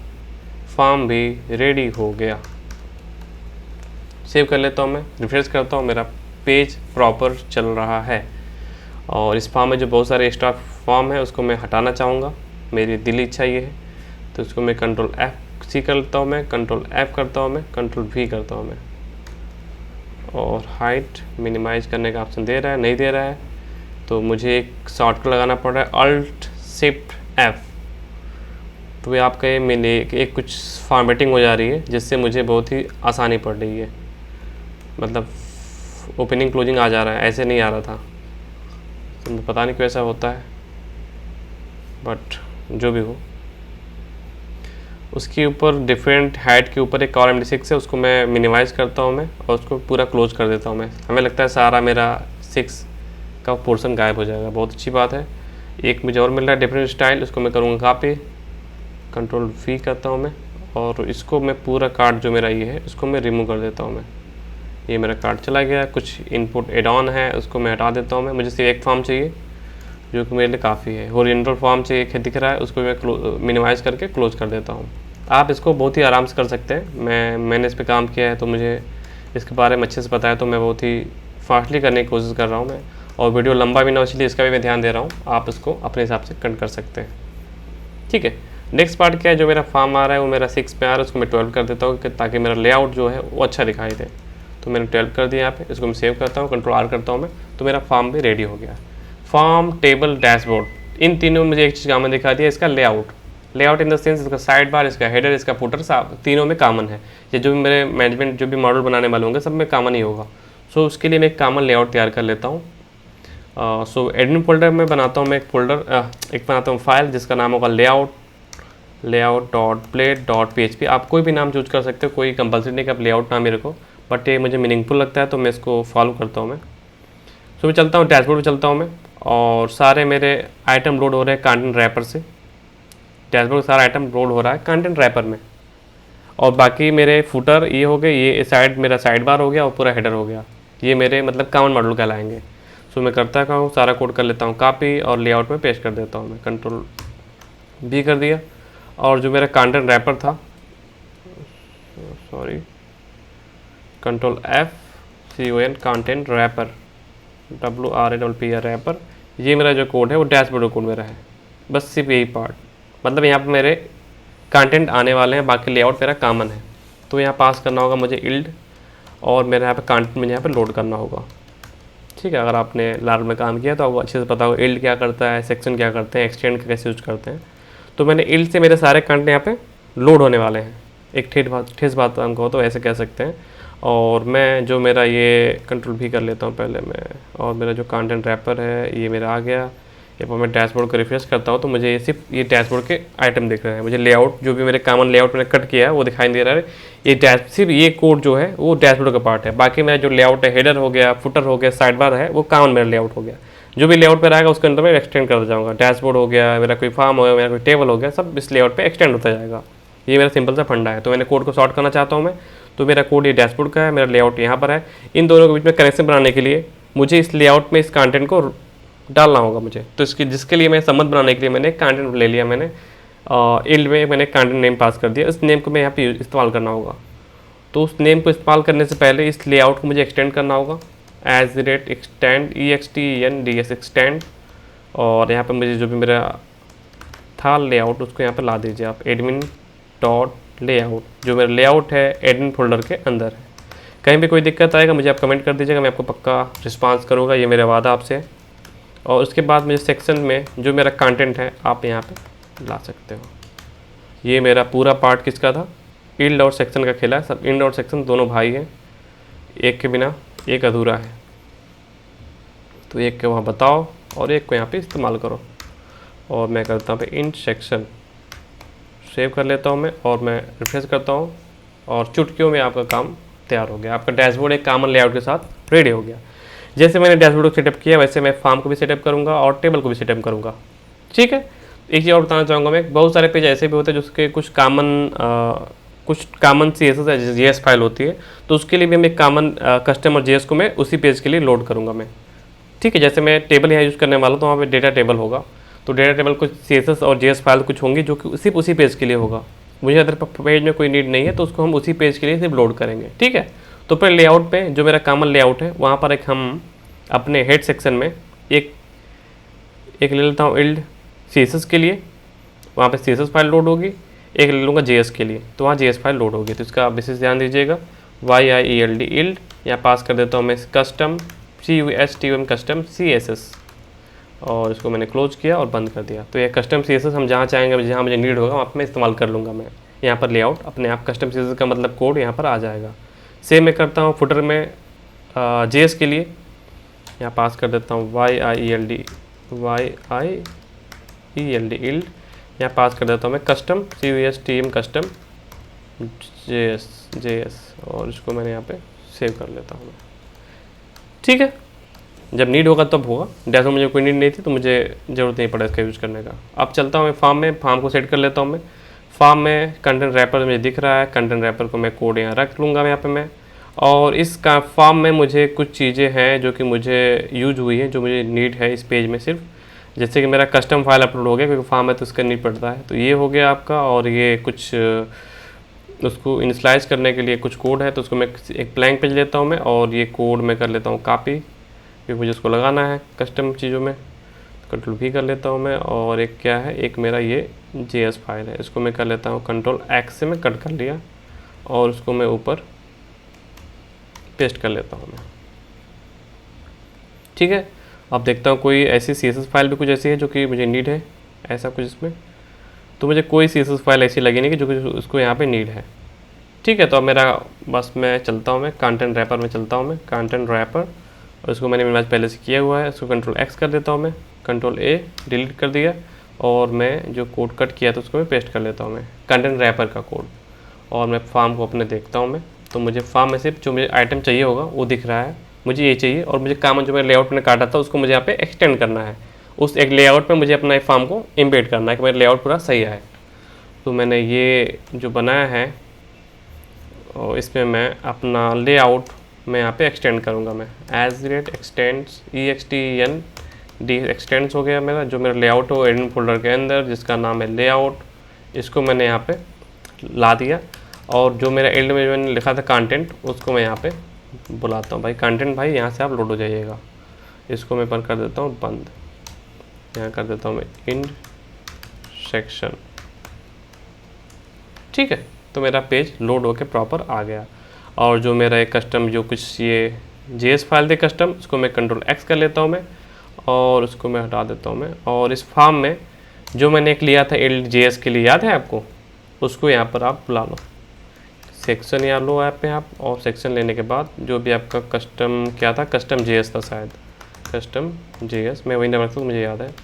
फॉर्म भी रेडी हो गया। सेव कर लेता हूँ मैं, रिफ्रेश करता हूँ, मेरा पेज प्रॉपर चल रहा है। और इस फॉर्म में जो बहुत सारे एक्स्ट्रा फॉर्म है उसको मैं हटाना चाहूँगा, मेरी दिली इच्छा ये है, तो इसको मैं कंट्रोल F करता हूँ मैं, कंट्रोल F करता हूँ मैं, कंट्रोल V करता हूँ मैं, और हाइट मिनिमाइज करने का ऑप्शन दे रहा है, नहीं दे रहा है, तो मुझे एक शॉर्टकट लगाना पड़ रहा है Alt+Shift+F। तो ये आपका ये मैंने एक कुछ फॉर्मेटिंग हो जा रही है जिससे मुझे बहुत ही आसानी पड़ रही है, मतलब ओपनिंग क्लोजिंग आ जा रहा है, ऐसे नहीं आ रहा था, तो पता नहीं कैसा होता है, बट जो भी हो। उसके ऊपर डिफरेंट हाइट के ऊपर एक कॉलम D6 है, उसको मैं मिनिमाइज़ करता हूँ मैं और उसको पूरा क्लोज कर देता हूँ मैं। हमें लगता है सारा मेरा 6 का पोर्शन गायब हो जाएगा, बहुत अच्छी बात है। एक मुझे और मिल रहा है डिफरेंट स्टाइल, उसको मैं करूँगा कॉपी, कंट्रोल V करता हूँ मैं, और इसको मैं पूरा कार्ड जो मेरा ये है इसको मैं रिमूव कर देता हूँ मैं। ये मेरा कार्ड चला गया, कुछ इनपुट एड ऑन है उसको मैं हटा देता हूँ मैं। मुझे सिर्फ एक फॉर्म चाहिए जो कि मेरे लिए काफ़ी है, हॉरिजॉन्टल फॉर्म चाहिए, एक दिख रहा है, उसको मैं मिनिमाइज़ करके क्लोज कर देता हूँ। आप इसको बहुत ही आराम से कर सकते हैं, मैंने इस पे काम किया है तो मुझे इसके बारे में अच्छे से पता है, तो मैं बहुत ही फास्टली करने की कोशिश कर रहा हूँ मैं, और वीडियो लंबा भी ना हो इसलिए इसका भी मैं ध्यान दे रहा हूँ। आप इसको अपने हिसाब से कट कर सकते हैं। ठीक है, नेक्स्ट पार्ट क्या है, जो मेरा फॉर्म आ रहा है वो मेरा 6 पे आ रहा है, उसको मैं 12 कर देता हूँ ताकि मेरा लेआउट जो है वो अच्छा दिखाई दे। तो मैंने 12 कर दिया यहाँ पे, इसको मैं सेव करता हूँ, कंट्रोल R करता हूँ मैं, तो मेरा फॉर्म भी रेडी हो गया। फॉर्म, टेबल, डैशबोर्ड, इन तीनों में मुझे एक चीज़ कामन दिखा दिया, इसका लेआउट इन द सेंस इसका साइड बार, इसका हेडर, इसका फुटर, तीनों में कॉमन है। ये जो भी मेरे मैनेजमेंट जो भी मॉडल बनाने वाले होंगे सब में कॉमन ही होगा। सो उसके लिए मैं एक कॉमन लेआउट तैयार कर लेता हूँ। सो एडमिन फोल्डर में बनाता हूँ मैं एक बनाता हूँ फाइल जिसका नाम होगा layout.plate.php। आप कोई भी नाम चूज कर सकते हो, कोई कंपल्सरी नहीं कि आप लेआउट नाम ही रखो, बट ये मुझे मीनिंगफुल लगता है तो मैं इसको फॉलो करता हूँ मैं। सो मैं चलता हूँ डैशबोर्ड पे चलता हूँ मैं, और सारे मेरे आइटम लोड हो रहे हैं कंटेंट रैपर से। डैशबोर्ड सारा आइटम लोड हो रहा है कंटेंट रैपर में, और बाकी मेरे फुटर ये हो गए, ये साइड मेरा साइड बार हो गया और पूरा हेडर हो गया, ये मेरे मतलब कॉमन मॉडल कहलाएंगे। सो मैं करता हूँ सारा कोड कर लेता हूँ कॉपी और लेआउट में पेस्ट कर देता हूँ मैं, कंट्रोल B कर दिया। और जो मेरा कंटेंट रैपर था, sorry, control F content wrapper, WRAPR wrapper, ये मेरा जो कोड है वो डैशबोर्ड कोड मेरा है, बस सिर्फ यही पार्ट, मतलब यहाँ पे मेरे कंटेंट आने वाले हैं, बाकी लेआउट मेरा कॉमन है। तो यहाँ पास करना होगा मुझे इल्ड, और मेरे यहाँ पे कंटेंट मुझे यहाँ पे लोड करना होगा। ठीक है, अगर आपने लार्ल में काम किया तो आपको अच्छे से पता होगा इल्ड क्या करता है, सेक्शन क्या करते हैं, एक्सटेंड कैसे यूज करते हैं। तो मैंने इल्ड से मेरे सारे कंटेंट यहाँ पे लोड होने वाले हैं, एक ठेठ बात हम कहो तो ऐसे कह सकते हैं। और मैं जो मेरा ये कंट्रोल भी कर लेता हूँ पहले मैं, और मेरा जो कंटेंट रैपर है ये मेरा आ गया। यहाँ पर मैं डैशबोर्ड को रिफ्रेश करता हूँ तो मुझे सिर्फ ये डैशबोर्ड के आइटम दिख रहे हैं। मुझे लेआउट जो भी मेरे कॉमन लेआउट मैंने कट किया है वो दिखाई दे रहा है। ये सिर्फ ये कोड जो है वो डैशबोर्ड का पार्ट है। बाकी मेरा जो लेआउट है, हेडर हो गया, फुटर हो गया, साइड बार है, वो कॉमन मेरा लेआउट हो गया। जो भी लेआउट पर आएगा उसके अंदर मैं एक्सटेंड करता जाऊँगा। डैशबोर्ड हो गया, मेरा कोई फॉर्म हो गया, मेरा कोई टेबल हो गया, सब इस लेआउट पर एक्सटेंड होता जाएगा। ये मेरा सिंपल सा फंडा है। तो मैंने कोड को शॉर्ट करना चाहता हूँ मैं, तो मेरा कोड ये डैशबोर्ड का है, मेरा लेआउट यहाँ पर है। इन दोनों के बीच में कनेक्शन बनाने के लिए मुझे इस लेआउट में इस कंटेंट को डालना होगा मुझे। तो इसकी जिसके लिए मैं सम्मत बनाने के लिए मैंने कंटेंट ले लिया, मैंने इल्ड में मैंने कंटेंट नेम पास कर दिया। इस नेम को मैं यहाँ पे इस्तेमाल करना होगा। तो उस नेम को इस्तेमाल करने से पहले इस लेआउट को मुझे एक्सटेंड करना होगा, @extend EXTENDS एक्सटेंड। और यहाँ पे मुझे जो भी मेरा था लेआउट उसको यहाँ पर ला दीजिए आप, admin.layout। जो मेरा लेआउट है एडमिन फोल्डर के अंदर है। कहीं भी कोई दिक्कत आएगा मुझे आप कमेंट कर दीजिएगा, मैं आपको पक्का रिस्पांस करूँगा, ये मेरा वादा आपसे। और उसके बाद मुझे सेक्शन में जो मेरा कंटेंट है आप यहाँ पे ला सकते हो। ये मेरा पूरा पार्ट किसका था, इल्ड और सेक्शन का खेला है। सब इल्ड और सेक्शन दोनों भाई हैं, एक के बिना एक अधूरा है। तो एक के वहाँ बताओ और एक को यहाँ पे इस्तेमाल करो। और मैं करता हूँ पे इंट सेक्शन, सेव कर लेता हूँ मैं, और मैं रिफ्रेश करता हूँ और चुटकियों में आपका काम तैयार हो गया। आपका डैशबोर्ड एक कॉमन लेआउट के साथ रेडी हो गया। जैसे मैंने डैशबोर्ड को सेटअप किया वैसे मैं फॉर्म को भी सेटअप करूँगा और टेबल को भी सेटअप करूँगा। ठीक है। एक चीज़ और बताना चाहूँगा मैं, बहुत सारे पेज ऐसे भी होते हैं जिसके कुछ कॉमन CSS या JS फाइल होती है, तो उसके लिए भी मैं एक कॉमन कस्टमर JS को मैं उसी पेज के लिए लोड करूँगा मैं। ठीक है। जैसे मैं टेबल यहाँ यूज़ करने वाला हूँ तो वहाँ पे डेटा टेबल होगा, तो डेटा टेबल कुछ CSS और JS फाइल कुछ होंगी जो कि सिर्फ उसी पेज के लिए होगा। मुझे अदर पेज में कोई नीड नहीं है तो उसको हम उसी पेज के लिए सिर्फ लोड करेंगे। ठीक है। तो फिर लेआउट पे जो मेरा कॉमन लेआउट है वहाँ पर एक हम अपने हेड सेक्शन में एक ले लेता हूँ इल्ड CSS के लिए, वहाँ पे CSS फाइल लोड होगी। एक ले लूँगा JS के लिए, तो वहाँ JS फाइल लोड होगी। तो इसका आप विशेष ध्यान दीजिएगा, YIELD इल्ड, यहाँ पास कर देता हूँ मैं कस्टम CUSTUM कस्टम CSS, और इसको मैंने क्लोज किया और बंद कर दिया। तो ये कस्टम CSS हम जहाँ चाहेंगे, जहाँ मुझे नीड होगा वहाँ पर मैं इस्तेमाल कर लूँगा मैं। यहाँ पर लेआउट अपने आप कस्टम CSS का मतलब कोड यहाँ पर आ जाएगा। सेम मैं करता हूँ फुटर में JS के लिए, यहाँ पास कर देता हूँ YIELD इल्ड, यहाँ पास कर देता हूँ मैं कस्टम CUSTM कस्टम JS, और इसको मैंने यहाँ पे सेव कर लेता हूँ। ठीक है। जब नीड होगा तब होगा, जैसे मुझे कोई नीड नहीं थी तो मुझे ज़रूरत नहीं पड़ा इसका यूज़ करने का। अब चलता हूँ मैं फॉर्म में, फॉर्म को सेट कर लेता हूँ मैं। फॉर्म में कंटेंट रैपर मुझे दिख रहा है, कंटेंट रैपर को मैं कोड यहाँ रख लूँगा यहाँ पे मैं। और इस का फॉर्म में मुझे कुछ चीज़ें हैं जो कि मुझे यूज हुई है, जो मुझे नीड है इस पेज में सिर्फ। जैसे कि मेरा कस्टम फाइल अपलोड हो गया, क्योंकि फॉर्म है तो उसका नीड पड़ता है, तो ये हो गया आपका। और ये कुछ उसको इनिशलाइज करने के लिए कुछ कोड है, तो उसको मैं एक ब्लैंक पेज लेता हूँ मैं, और ये कोड मैं कर लेता हूँ कॉपी, क्योंकि मुझे उसको लगाना है कस्टम चीज़ों में। कंट्रोल भी कर लेता हूँ मैं। और एक क्या है, एक मेरा ये JS फाइल है, इसको मैं कर लेता हूँ Ctrl+X से मैं कट कर लिया, और उसको मैं ऊपर पेस्ट कर लेता हूँ मैं। ठीक है। अब देखता हूँ कोई ऐसी CSS फाइल भी कुछ ऐसी है जो कि मुझे नीड है, ऐसा कुछ इसमें। तो मुझे कोई CSS फाइल ऐसी लगी नहीं कि जो कि उसको यहाँ पे नीड है। ठीक है। तो अब मेरा बस मैं चलता हूँ, मैं कंटेंट रैपर में चलता हूँ मैं, कंटेंट रैपर, और इसको मैंने मिनिमाइज पहले से किया हुआ है। इसको Ctrl+X कर देता हूँ मैं, Ctrl+A डिलीट कर दिया, और मैं जो कोड कट किया था उसको मैं पेस्ट कर लेता हूँ मैं, कंटेंट रैपर का कोड। और मैं फॉर्म को अपने देखता हूँ मैं, तो मुझे फॉर्म में सिर्फ जो मुझे आइटम चाहिए होगा वो दिख रहा है, मुझे ये चाहिए। और मुझे कॉमन जो मैं लेआउट में काटा था उसको मुझे यहाँ पे एक्सटेंड करना है, उस एक लेआउट पे मुझे अपना फॉर्म को इम्बेड करना है कि मेरा लेआउट पूरा सही है। तो मैंने ये जो बनाया है और इसमें मैं अपना लेआउट मैं यहाँ पे एक्सटेंड करूँगा मैं, @extends EXTEND एक्सटेंड्स हो गया मेरा। जो मेरा लेआउट हो एडमिन फोल्डर के अंदर जिसका नाम है लेआउट, इसको मैंने यहाँ पे ला दिया। और जो मेरा एल्ड में मैंने लिखा था कंटेंट, उसको मैं यहाँ पे बुलाता हूँ, भाई कंटेंट भाई यहाँ से आप लोड हो जाइएगा। इसको मैं बंद कर देता हूँ, बंद। यहाँ कर देता हूँ मैं इंड सेक्शन। ठीक है। तो मेरा पेज लोड होके प्रॉपर आ गया। और जो मेरा एक कस्टम जो कुछ ये JS फाइल थे कस्टम, उसको मैं Ctrl+X कर लेता हूँ मैं, और उसको मैं हटा देता हूँ मैं। और इस फॉर्म में जो मैंने एक लिया था JS के लिए, याद है आपको, उसको यहाँ पर आप बुला लो, सेक्शन या लो ऐप पे आप, और सेक्शन लेने के बाद जो भी आपका कस्टम क्या था, कस्टम जेएस था शायद, कस्टम जेएस, मैं वही नाम रखता हूँ, मुझे याद है।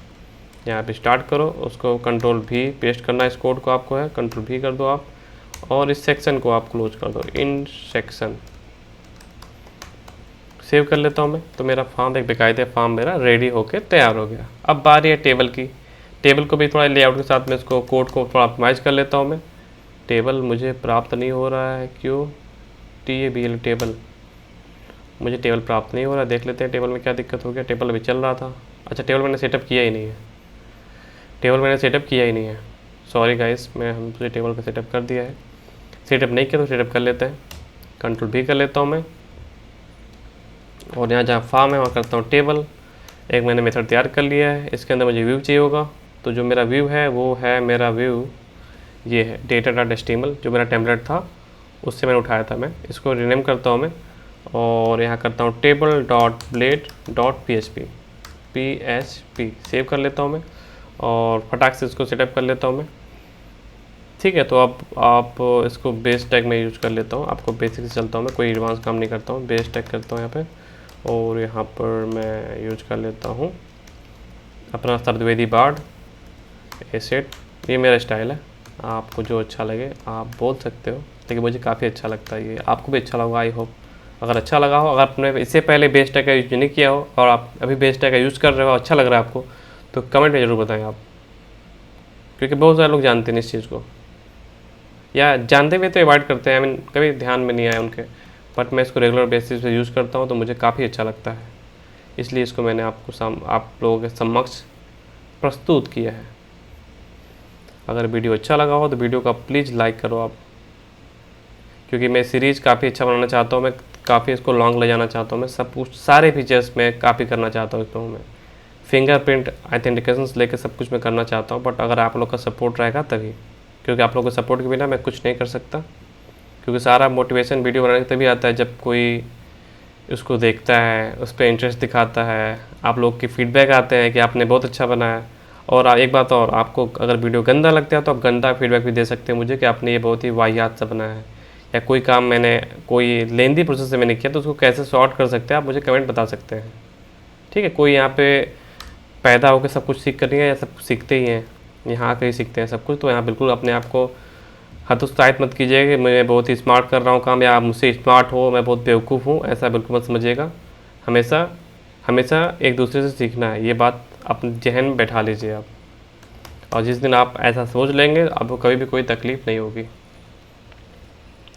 यहाँ पे स्टार्ट करो, उसको कंट्रोल भी पेस्ट करना है, इस कोड को आपको है कंट्रोल भी कर दो आप, और इस सेक्शन को आप क्लोज कर दो, इन सेक्शन सेव कर लेता हूँ मैं। तो मेरा फॉर्म एक बेकायदे फॉर्म मेरा रेडी होके तैयार हो गया। अब बारी है टेबल की। टेबल को भी थोड़ा लेआउट के साथ में इसको कोड को थोड़ा ऑप्टिमाइज कर लेता हूँ मैं। टेबल मुझे प्राप्त नहीं हो रहा है, क्यों? TABL टेबल, मुझे टेबल प्राप्त नहीं हो रहा। देख लेते हैं टेबल में क्या दिक्कत हो गया। टेबल अभी चल रहा था। अच्छा, टेबल मैंने सेटअप किया ही नहीं है, टेबल मैंने सेटअप किया ही नहीं है, सॉरी गाइस, हमने टेबल का सेटअप कर दिया है। सेटअप नहीं किया तो सेटअप कर लेते हैं, कंट्रोल भी कर लेता हूँ मैं, और यहाँ जहाँ फॉर्म है वहाँ करता हूँ टेबल। एक मैंने मेथड तैयार कर लिया है, इसके अंदर मुझे व्यू चाहिए होगा। तो जो मेरा व्यू है वो है मेरा व्यू ये है data.html, जो मेरा टेम्पलेट था उससे मैंने उठाया था। मैं इसको रीनेम करता हूँ मैं, और यहाँ करता हूँ table.blade.php सेव कर लेता हूँ मैं, और फटाक से इसको सेटअप कर लेता हूँ मैं। ठीक है, तो अब आप इसको बेस टैग में यूज़ कर लेता हूँ। आपको बेसिक से चलता हूँ मैं, कोई एडवांस काम नहीं करता हूँ। बेस टैग करता हूँ यहाँ पे, और यहाँ पर मैं यूज कर लेता हूँ अपना सर्दवेदी बार्ड एसेट। ये मेरा स्टाइल है, आपको जो अच्छा लगे आप बोल सकते हो, लेकिन मुझे काफ़ी अच्छा लगता है। ये आपको भी अच्छा लगा, आई होप। अगर अच्छा लगा हो, अगर आपने इससे पहले बेस टैग का यूज नहीं किया हो और आप अभी बेस टैग का यूज़ कर रहे हो, अच्छा लग रहा है आपको, तो कमेंट में ज़रूर बताएं आप, क्योंकि बहुत सारे लोग जानते नहीं इस चीज़ को, या जानते हुए तो अवॉइड करते हैं, कभी ध्यान में नहीं आया उनके। बट मैं इसको रेगुलर बेसिस पे यूज़ करता हूँ तो मुझे काफ़ी अच्छा लगता है, इसलिए इसको मैंने आप लोगों के समक्ष प्रस्तुत किया है। अगर वीडियो अच्छा लगा हो तो वीडियो का प्लीज़ लाइक करो आप, क्योंकि मैं सीरीज़ काफ़ी अच्छा बनाना चाहता हूँ। मैं काफ़ी इसको लॉन्ग ले जाना चाहता हूँ। मैं सब कुछ सारे फीचर्स में काफ़ी करना चाहता हूँ इसको मैं, फिंगरप्रिंट ऑथेंटिकेशंस लेके सब कुछ मैं करना चाहता हूँ। बट अगर आप लोग का सपोर्ट रहेगा तभी, क्योंकि आप लोगों के सपोर्ट के बिना मैं कुछ नहीं कर सकता। क्योंकि सारा मोटिवेशन वीडियो बनाने तभी आता है जब कोई उसको देखता है, उस पर इंटरेस्ट दिखाता है, आप लोग के फीडबैक आते हैं कि आपने बहुत अच्छा बनाया। और एक बात और, आपको अगर वीडियो गंदा लगता है तो आप गंदा फीडबैक भी दे सकते हैं मुझे कि आपने ये बहुत ही वाहियात सा बनाया है, या कोई काम मैंने कोई लेंदी प्रोसेस से मैंने किया तो उसको कैसे सॉर्ट कर सकते हैं आप मुझे कमेंट बता सकते हैं। ठीक है, कोई यहाँ पे पैदा होकर सब कुछ सीख कर नहीं है, या सब कुछ सीखते ही हैं, यहाँ आकर ही सीखते हैं सब कुछ। तो यहाँ बिल्कुल अपने आप को हतोत्साहित मत कीजिएगा कि मैं बहुत ही स्मार्ट कर रहा हूँ काम, या आप मुझसे स्मार्ट हो, मैं बहुत बेवकूफ़ हूँ, ऐसा बिल्कुल मत समझिएगा। हमेशा हमेशा एक दूसरे से सीखना है, ये बात अपने जहन में बैठा लीजिए आप। और जिस दिन आप ऐसा सोच लेंगे आपको कभी भी कोई तकलीफ़ नहीं होगी।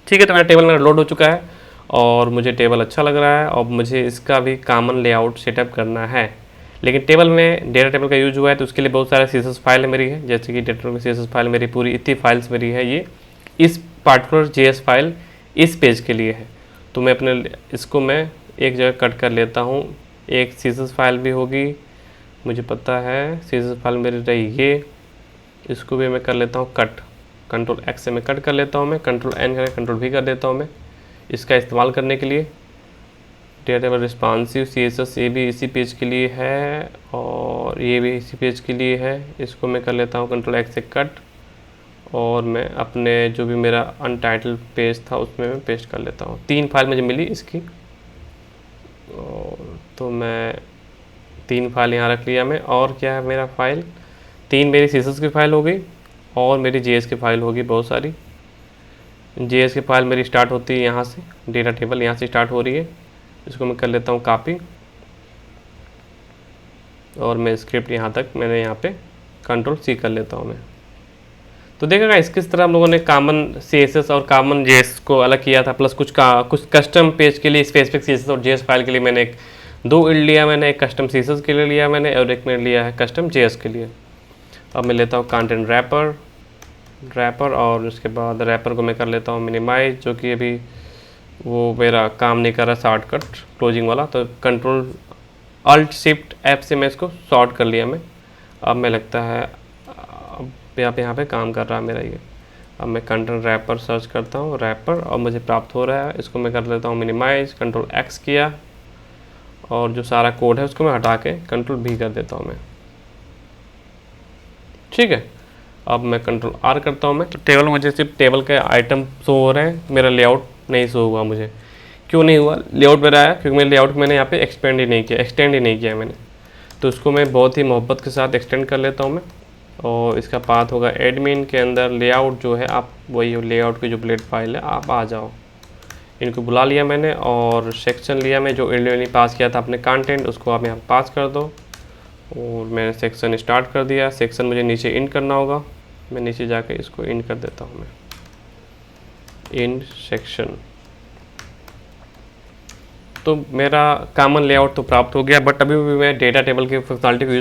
ठीक है, तो मेरा टेबल मेरा लोड हो चुका है और मुझे टेबल अच्छा लग रहा है, और मुझे इसका भी कॉमन लेआउट सेटअप करना है। लेकिन टेबल में डेटा टेबल का यूज हुआ है तो उसके लिए बहुत सारे CSS फाइल मेरी है, जैसे कि डेटा टेबल की CSS फाइल मेरी पूरी इतनी फाइल्स मेरी है। ये इस पार्टिकुलर JS फाइल इस पेज के लिए है, तो मैं अपने इसको मैं एक जगह कट कर लेता हूँ। एक CSS फाइल भी होगी, मुझे पता है CSS फाइल मेरी रही ये, इसको भी मैं कर लेता हूँ कट, कंट्रोल X से मैं कट कर लेता हूँ, मैं कंट्रोल N करके कंट्रोल V कर देता हूँ मैं इसका इस्तेमाल करने के लिए। डेटा टेबल रिस्पॉन्सिव CSS ये भी इसी पेज के लिए है, और ये भी इसी पेज के लिए है। इसको मैं कर लेता हूँ कंट्रोल X से कट, और मैं अपने जो भी मेरा अनटाइटल पेज था उसमें मैं पेस्ट कर लेता हूँ। 3 फाइल मुझे मिली इसकी, और तो मैं 3 फाइल यहाँ रख लिया मैं। और क्या है मेरा फाइल, 3 मेरी CSS की फ़ाइल हो गई, और मेरी JS की फ़ाइल होगी बहुत सारी। JS की फ़ाइल मेरी स्टार्ट होती है यहाँ से, डेटा टेबल यहाँ से स्टार्ट हो रही है। इसको मैं कर लेता हूँ कॉपी, और मैं स्क्रिप्ट यहाँ तक मैंने यहाँ पे कंट्रोल C कर लेता हूँ मैं। तो देखिएगा किस तरह हम लोगों ने कॉमन CSS और कॉमन JS को अलग किया था, प्लस कुछ कस्टम पेज के लिए स्पेसिफिक CSS और JS फाइल के लिए मैंने एक 2 लिया, मैंने एक कस्टम CSS के लिए लिया मैंने, और एक मैंने लिया है कस्टम JS के लिए। अब मैं लेता हूँ कंटेंट रैपर, और उसके बाद रैपर को मैं कर लेता हूँ मिनिमाइज, जो कि अभी वो मेरा काम नहीं कर रहा शॉर्टकट क्लोजिंग वाला। तो कंट्रोल अल्ट शिफ्ट F से मैं इसको शॉर्ट कर लिया मैं। अब मैं लगता है अब यहाँ पे काम कर रहा है मेरा ये। अब मैं कंटेंट रैपर सर्च करता हूँ, रैपर, और मुझे प्राप्त हो रहा है। इसको मैं कर लेता हूँ मिनिमाइज, कंट्रोल X किया, और जो सारा कोड है उसको मैं हटा के कंट्रोल V कर देता हूँ मैं। ठीक है, अब मैं कंट्रोल आर करता हूँ मैं, तो टेबल मुझे सिर्फ टेबल के आइटम शो हो रहे हैं, मेरा लेआउट नहीं शो हुआ मुझे। क्यों नहीं हुआ? लेआउट मेरा आया क्योंकि मेरे लेआउट मैंने यहाँ पे एक्सटेंड ही नहीं किया मैंने। तो उसको मैं बहुत ही मोहब्बत के साथ एक्सटेंड कर लेता हूँ मैं। और इसका पाथ होगा एडमिन के अंदर लेआउट जो है, आप वही लेआउट की जो बुलेट फाइल है आप आ जाओ। इनको बुला लिया मैंने और सेक्शन लिया मैं जो इंडिविजुअली पास किया था अपने कंटेंट, उसको आप यहाँ पास कर दो। और मैंने सेक्शन स्टार्ट कर दिया। सेक्शन मुझे नीचे इंड करना होगा, मैं नीचे जाके इसको इंड कर देता हूँ मैं, इंड सेक्शन। तो मेरा कॉमन लेआउट तो प्राप्त हो गया, बट अभी भी मैं डेटा टेबल की फंक्शनलिटी को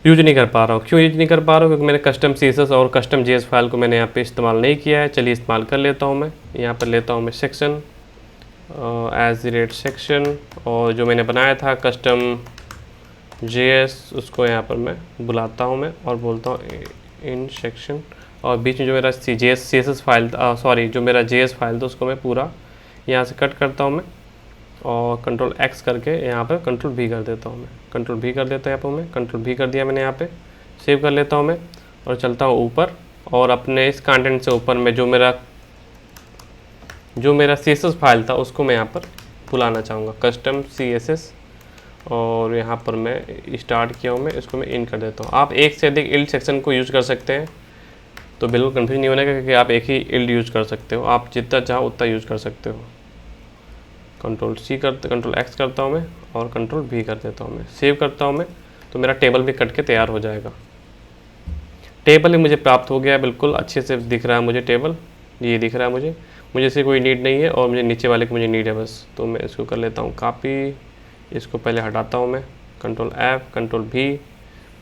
यूज नहीं कर पा रहा हूँ। क्यों यूज नहीं कर पा रहा हूँ? क्योंकि मैंने कस्टम CSS और कस्टम JS फाइल को मैंने यहाँ पे इस्तेमाल नहीं किया है। चलिए इस्तेमाल कर लेता हूँ मैं। यहाँ पर लेता हूँ मैं सेक्शन @section, और जो मैंने बनाया था कस्टम JS उसको यहाँ पर मैं बुलाता हूँ मैं और बोलता हूँ इन सेक्शन। और बीच में जो मेरा CSS फाइल सॉरी जो मेरा JS फाइल था उसको मैं पूरा यहाँ से कट करता हूँ मैं, और कंट्रोल X करके यहाँ पर कंट्रोल V कर देता हूँ मैं। कंट्रोल V कर देता हूँ यहाँ पर मैं, कंट्रोल V कर दिया मैंने यहाँ पे। सेव कर लेता हूँ मैं और चलता हूँ ऊपर, और अपने इस कंटेंट से ऊपर में जो मेरा CSS फाइल था उसको मैं यहाँ पर बुलाना चाहूँगा, कस्टम CSS। और यहाँ पर मैं स्टार्ट किया हूँ मैं, इसको मैं इन कर देता हूँ। आप एक से अधिक इल्ड सेक्शन को यूज़ कर सकते हैं, तो बिल्कुल कंफ्यूज नहीं होने का, क्योंकि आप एक ही इल्ड यूज़ कर सकते हो। आप जितना चाहो उतना यूज़ कर सकते हो। कंट्रोल X करता हूँ मैं और कंट्रोल V कर देता हूँ मैं। सेव करता हूँ मैं, तो मेरा टेबल भी कट के तैयार हो जाएगा। टेबल ही मुझे प्राप्त हो गया है, बिल्कुल अच्छे से दिख रहा है मुझे टेबल, ये दिख रहा है मुझे इससे कोई नीड नहीं है, और मुझे नीचे वाले की मुझे नीड है बस। तो मैं इसको कर लेता हूँ कॉपी, इसको पहले हटाता हूँ मैं, कंट्रोल F कंट्रोल V,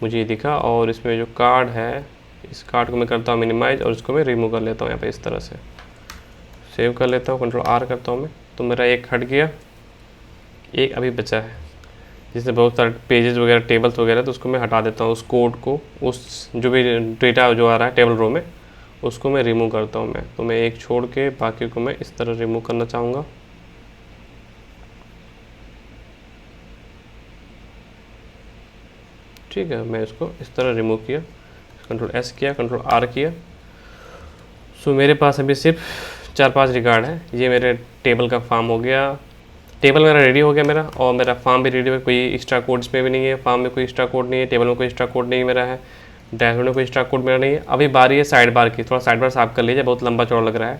मुझे ये दिखा। और इसमें जो कार्ड है, इस कार्ड को मैं करता हूँ मिनिमाइज, और इसको मैं रिमूव कर लेता हूँ यहाँ पे इस तरह से। सेव कर लेता हूँ, कंट्रोल R करता हूँ मैं, तो मेरा एक हट गया, एक अभी बचा है जिसमें बहुत सारे पेजेस वगैरह टेबल्स वगैरह, तो उसको मैं हटा देता हूँ। उस कोड को, उस जो भी डेटा जो आ रहा है टेबल रो में, उसको मैं रिमूव करता हूँ मैं। तो मैं एक छोड़ के बाकी को मैं इस तरह रिमूव करना चाहूँगा। ठीक है, मैं इसको इस तरह रिमूव किया, कंट्रोल S किया, कंट्रोल R किया। सो मेरे पास अभी सिर्फ 4-5 रिकॉर्ड है। ये मेरे टेबल का फॉर्म हो गया, टेबल मेरा रेडी हो गया मेरा, और मेरा फॉर्म भी रेडी हो गया। कोई एक्स्ट्रा कोड इसमें भी नहीं है, फॉर्म में कोई एक्स्ट्रा कोड नहीं है, टेबल में कोई एक्स्ट्रा कोड नहीं मेरा है, डैशबोर्ड में कोई एक्स्ट्रा कोड मेरा नहीं है। अभी बारी है साइड बार की। थोड़ा साइड बार साफ कर लीजिए, बहुत लंबा चौड़ा लग रहा है।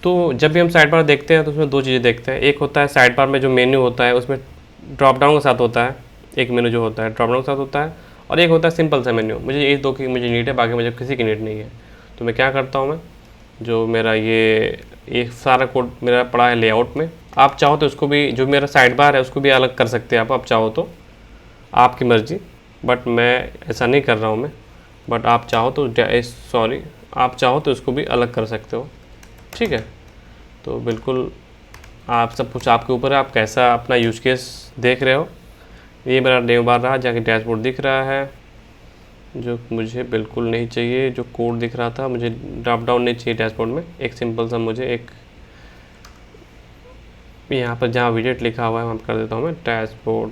तो जब भी हम साइड बार देखते हैं तो उसमें दो चीज़ें देखते हैं। एक होता है साइड बार में जो मेन्यू होता है उसमें ड्रॉप डाउन के साथ होता है, एक मेन्यू जो होता है ड्रॉप डाउन के साथ होता है, और एक होता है सिंपल सा मेन्यू। मुझे ये दो की मुझे नीड है, बाकी मुझे किसी की नीड नहीं है। तो मैं क्या करता हूँ, मैं जो मेरा ये सारा कोड मेरा पड़ा है लेआउट में, आप चाहो तो इसको भी, जो मेरा साइड बार है उसको भी अलग कर सकते हैं आप चाहो तो, आपकी मर्ज़ी। बट मैं ऐसा नहीं कर रहा हूँ मैं, बट आप चाहो तो आप चाहो तो इसको भी अलग कर सकते हो। ठीक है, तो बिल्कुल आप सब कुछ आपके ऊपर है, आप कैसा अपना यूज केस देख रहे हो। ये मेरा डेमो बार रहा, जाके डैशबोर्ड दिख रहा है जो मुझे बिल्कुल नहीं चाहिए। जो कोड दिख रहा था, मुझे ड्रॉप डाउन नहीं चाहिए डैशबोर्ड में। एक सिंपल सा मुझे एक यहाँ पर जहाँ विजेट लिखा हुआ है वहाँ कर देता हूँ मैं डैशबोर्ड,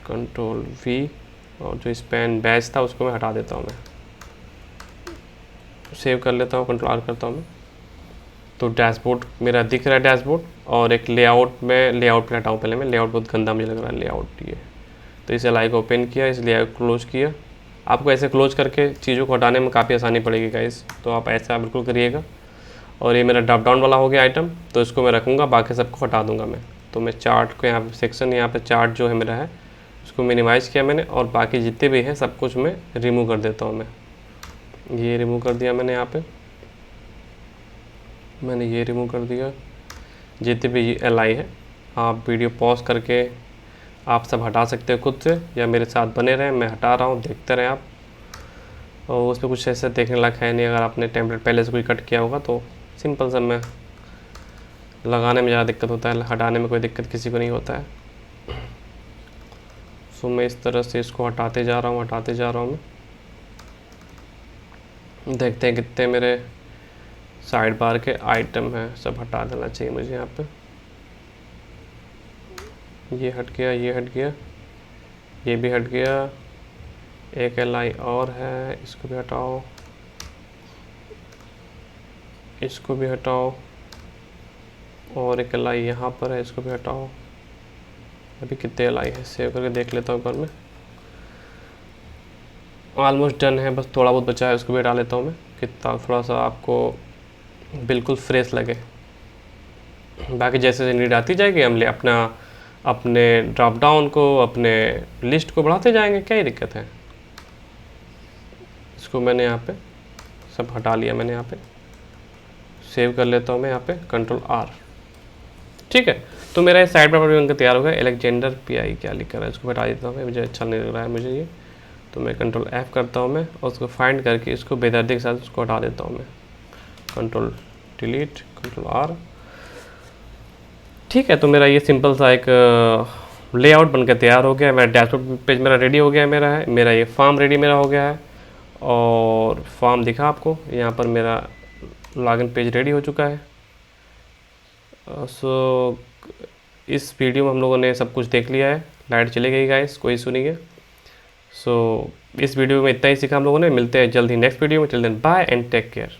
कंट्रोल V, और जो स्पैन बैच था उसको मैं हटा देता हूँ मैं। सेव कर लेता हूँ, कंट्रोल R करता हूँ मैं। तो डैशबोर्ड मेरा दिख रहा है डैशबोर्ड, और एक लेआउट पे हटाऊँ पहले मैं, लेआउट बहुत गंदा मुझे लग रहा है लेआउट ये। तो इस LI को ओपन किया, इस लेआउट को क्लोज किया। आपको ऐसे क्लोज करके चीज़ों को हटाने में काफ़ी आसानी पड़ेगी गाइस, तो आप ऐसा बिल्कुल करिएगा। और ये मेरा ड्रॉप डाउन वाला हो गया आइटम, तो इसको मैं रखूँगा, बाकी सबको हटा दूँगा मैं। तो मैं चार्ट को यहाँ पे सेक्शन, यहाँ पे चार्ट जो है मेरा है उसको मिनिमाइज़ किया मैंने, और बाकी जितने भी हैं सब कुछ मैं रिमूव कर देता हूँ मैं। ये रिमूव कर दिया मैंने, यहाँ पे मैंने ये रिमूव कर दिया। जितने भी LI है आप वीडियो पॉज करके आप सब हटा सकते हो खुद से, या मेरे साथ बने रहें, मैं हटा रहा हूँ, देखते रहें आप। और उस पर कुछ ऐसा देखने लायक है नहीं। अगर आपने टेम्पलेट पहले से कोई कट किया होगा तो सिंपल सा, मैं लगाने में ज़्यादा दिक्कत होता है, हटाने में कोई दिक्कत किसी को नहीं होता है। सो मैं इस तरह से इसको हटाते जा रहा हूँ मैं। देखते हैं कितने मेरे साइड बार के आइटम हैं, सब हटा देना चाहिए मुझे यहाँ पे। ये हट गया, ये हट गया, ये भी हट गया, एक LI और है, इसको भी हटाओ, इसको भी हटाओ, और एक LI यहाँ पर है, इसको भी हटाओ। अभी कितने LI है, सेव करके देख लेता हूँ एक बार में। ऑलमोस्ट डन है, बस थोड़ा बहुत बचा है, उसको भी हटा लेता हूँ मैं, कितना थोड़ा सा आपको बिल्कुल फ्रेश लगे। बाकी जैसे जैसे नीड आती जाएगी हम अपने ड्रॉप डाउन को, अपने लिस्ट को बढ़ाते जाएंगे, क्या ही दिक्कत है। इसको मैंने यहाँ पे सब हटा लिया, मैंने यहाँ पे सेव कर लेता हूँ मैं यहाँ पे Ctrl+R। ठीक है, तो मेरा ये साइड बार बनकर तैयार हो गया। एलेक्जेंडर PI क्या लिखा है, इसको हटा देता हूँ, मुझे अच्छा नहीं लग रहा है मुझे ये। तो मैं Ctrl+F करता हूँ मैं, और उसको फाइंड करके इसको बेदर्दी के साथ उसको हटा देता हूँ मैं। Ctrl+Delete, Ctrl+R। ठीक है, तो मेरा ये सिंपल सा एक लेआउट बनकर तैयार हो गया। मेरा डैशबोर्ड पेज मेरा रेडी हो गया है, मेरा ये फॉर्म रेडी मेरा हो गया है। और फॉर्म दिखा आपको, यहाँ पर मेरा लॉगिन पेज रेडी हो चुका है। सो इस वीडियो में हम लोगों ने सब कुछ देख लिया है। लाइट चली गई गाइस, कोई इशू नहीं है। सो इस वीडियो में इतना ही सीखा हम लोगों ने। मिलते हैं जल्द ही नेक्स्ट वीडियो में। Till then bye and take care.